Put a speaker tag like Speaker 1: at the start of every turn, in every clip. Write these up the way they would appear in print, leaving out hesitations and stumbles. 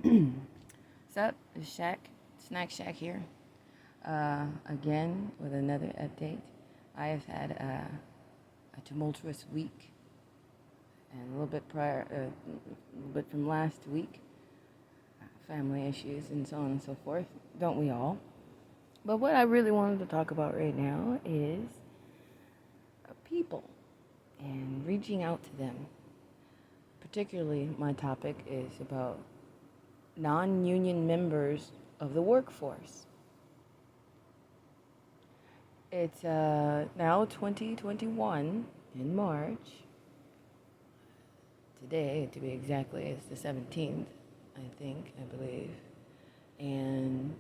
Speaker 1: What's up? It's Snack Shack here. Again with another update. I have had a tumultuous week, and a little bit from last week. Family issues and so on and so forth. Don't we all? But what I really wanted to talk about right now is people and reaching out to them. Particularly, my topic is about non-union members of the workforce. It's now 2021 in March. Today, to be exactly, it's the 17th, I believe. And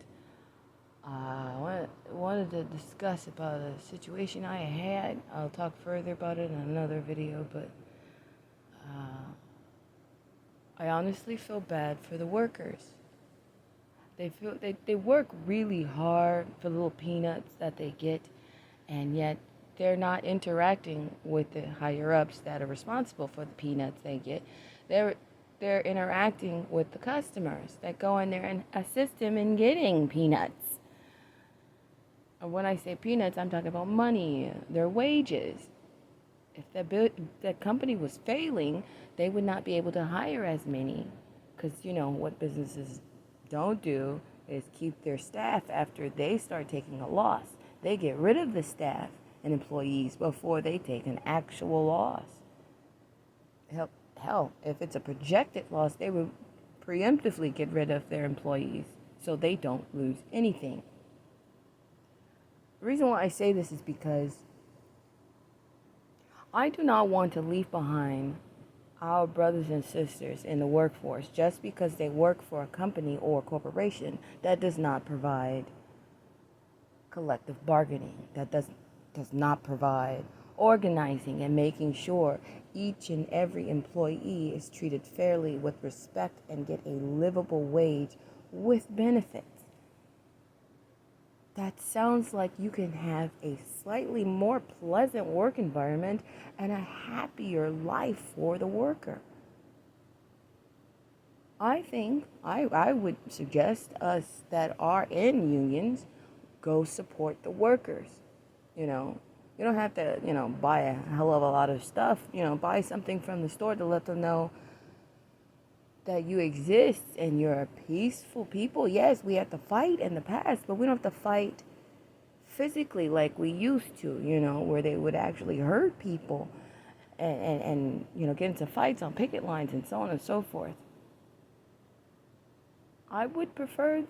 Speaker 1: I wanted to discuss about a situation I had. I'll talk further about it in another video, but I honestly feel bad for the workers. They work really hard for little peanuts that they get, and yet they're not interacting with the higher ups that are responsible for the peanuts they get. They're interacting with the customers that go in there and assist them in getting peanuts. And when I say peanuts, I'm talking about money, their wages. If that company was failing, they would not be able to hire as many, because what businesses don't do is keep their staff after they start taking a loss. They get rid of the staff and employees before they take an actual loss. Hell, if it's a projected loss, they would preemptively get rid of their employees so they don't lose anything. The reason why I say this is because I do not want to leave behind our brothers and sisters in the workforce just because they work for a company or a corporation that does not provide collective bargaining, that does not provide organizing and making sure each and every employee is treated fairly with respect and get a livable wage with benefits. That sounds like you can have a slightly more pleasant work environment and a happier life for the worker. I think I would suggest us that are in unions go support the workers. You don't have to, buy a hell of a lot of stuff. Buy something from the store to let them know that you exist and you're a peaceful people. Yes, we have to fight in the past, but we don't have to fight physically like we used to, where they would actually hurt people and get into fights on picket lines and so on and so forth. I would prefer,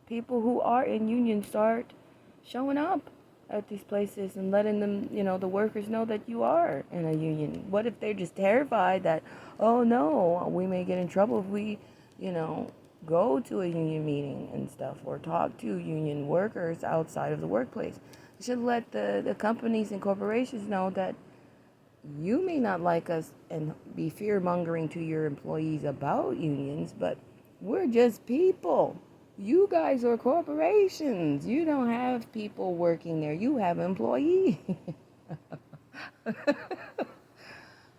Speaker 1: people who are in unions start showing up at these places and letting them, the workers know that you are in a union. What if they're just terrified that, oh no, we may get in trouble if we, go to a union meeting and stuff or talk to union workers outside of the workplace? You should let the companies and corporations know that you may not like us and be fear-mongering to your employees about unions, but we're just people. You guys are corporations. You don't have people working there. You have employees.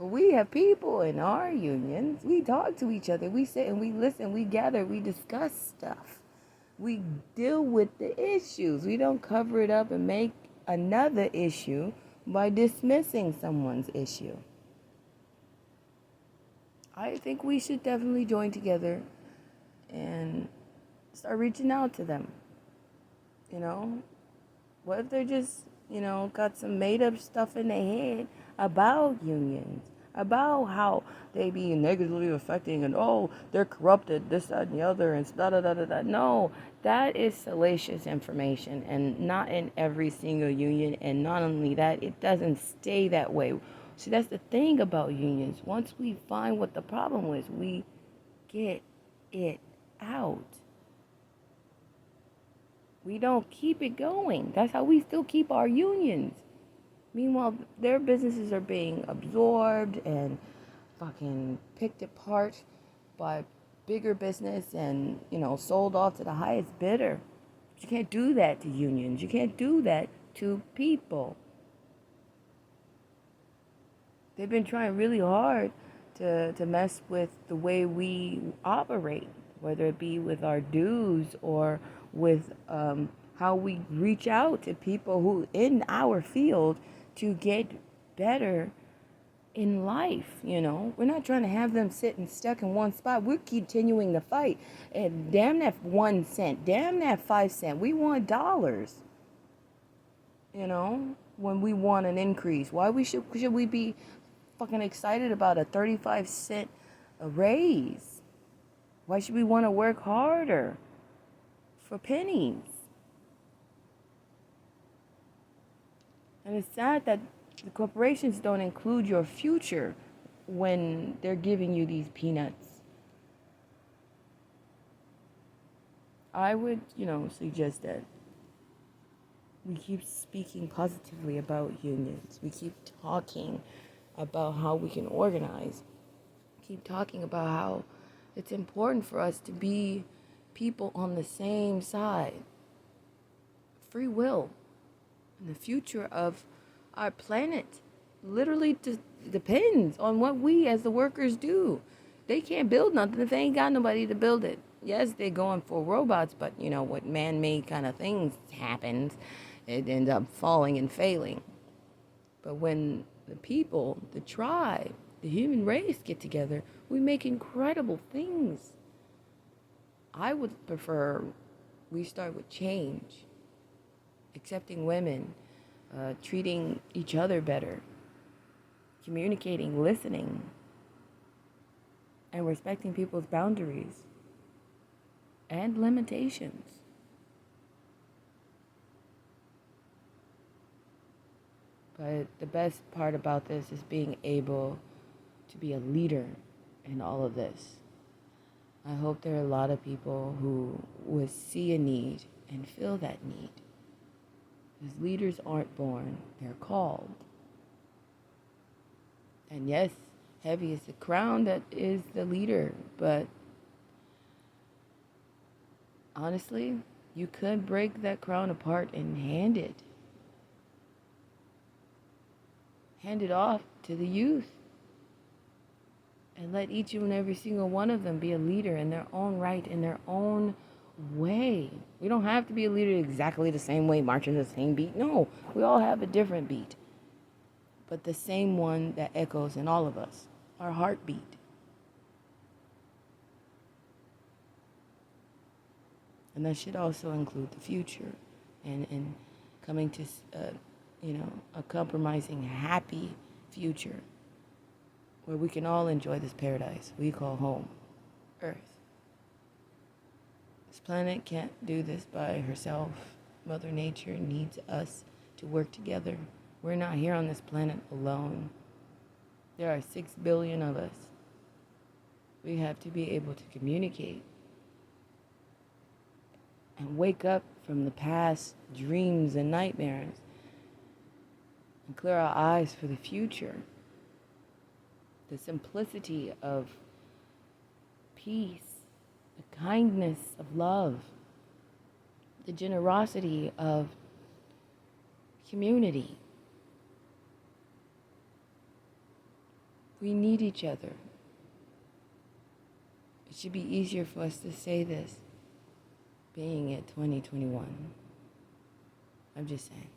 Speaker 1: We have people in our unions. We talk to each other. We sit and we listen. We gather. We discuss stuff. We deal with the issues. We don't cover it up and make another issue by dismissing someone's issue. I think we should definitely join together and start reaching out to them. What if they're just, got some made up stuff in their head about unions, about how they be negatively affecting and, oh, they're corrupted, this, that, and the other, and da da da da da. No, that is salacious information, and not in every single union. And not only that, it doesn't stay that way. See, that's the thing about unions. Once we find what the problem was, we get it out. We don't keep it going. That's how we still keep our unions. Meanwhile, their businesses are being absorbed and fucking picked apart by bigger business and, sold off to the highest bidder. You can't do that to unions. You can't do that to people. They've been trying really hard to mess with the way we operate, whether it be with our dues or with how we reach out to people who in our field to get better in life. We're not trying to have them sitting stuck in one spot. We're continuing to fight. And damn that 1 cent, damn that 5 cent. We want dollars. When we want an increase. Why should we be fucking excited about a 35-cent raise? Why should we want to work harder for pennies? And it's sad that the corporations don't include your future when they're giving you these peanuts. I would, suggest that we keep speaking positively about unions. We keep talking about how we can organize. Keep talking about how it's important for us to be people on the same side. Free will. And the future of our planet literally depends on what we as the workers do. They can't build nothing if they ain't got nobody to build it. Yes, they're going for robots, but what man-made kind of things happens, it ends up falling and failing. But when the people, the tribe, the human race get together, we make incredible things. I would prefer we start with change, accepting women, treating each other better, communicating, listening, and respecting people's boundaries and limitations. But the best part about this is being able to be a leader in all of this. I hope there are a lot of people who will see a need and feel that need. Because leaders aren't born, they're called. And yes, heavy is the crown that is the leader, but honestly, you could break that crown apart and hand it off to the youth. And let each and every single one of them be a leader in their own right, in their own way. We don't have to be a leader exactly the same way, marching the same beat. No, we all have a different beat, but the same one that echoes in all of us, our heartbeat. And that should also include the future and coming to, a compromising, happy future where we can all enjoy this paradise we call home, Earth. This planet can't do this by herself. Mother Nature needs us to work together. We're not here on this planet alone. There are 6 billion of us. We have to be able to communicate and wake up from the past dreams and nightmares and clear our eyes for the future. The simplicity of peace, the kindness of love, the generosity of community. We need each other. It should be easier for us to say this, being at 2021. I'm just saying.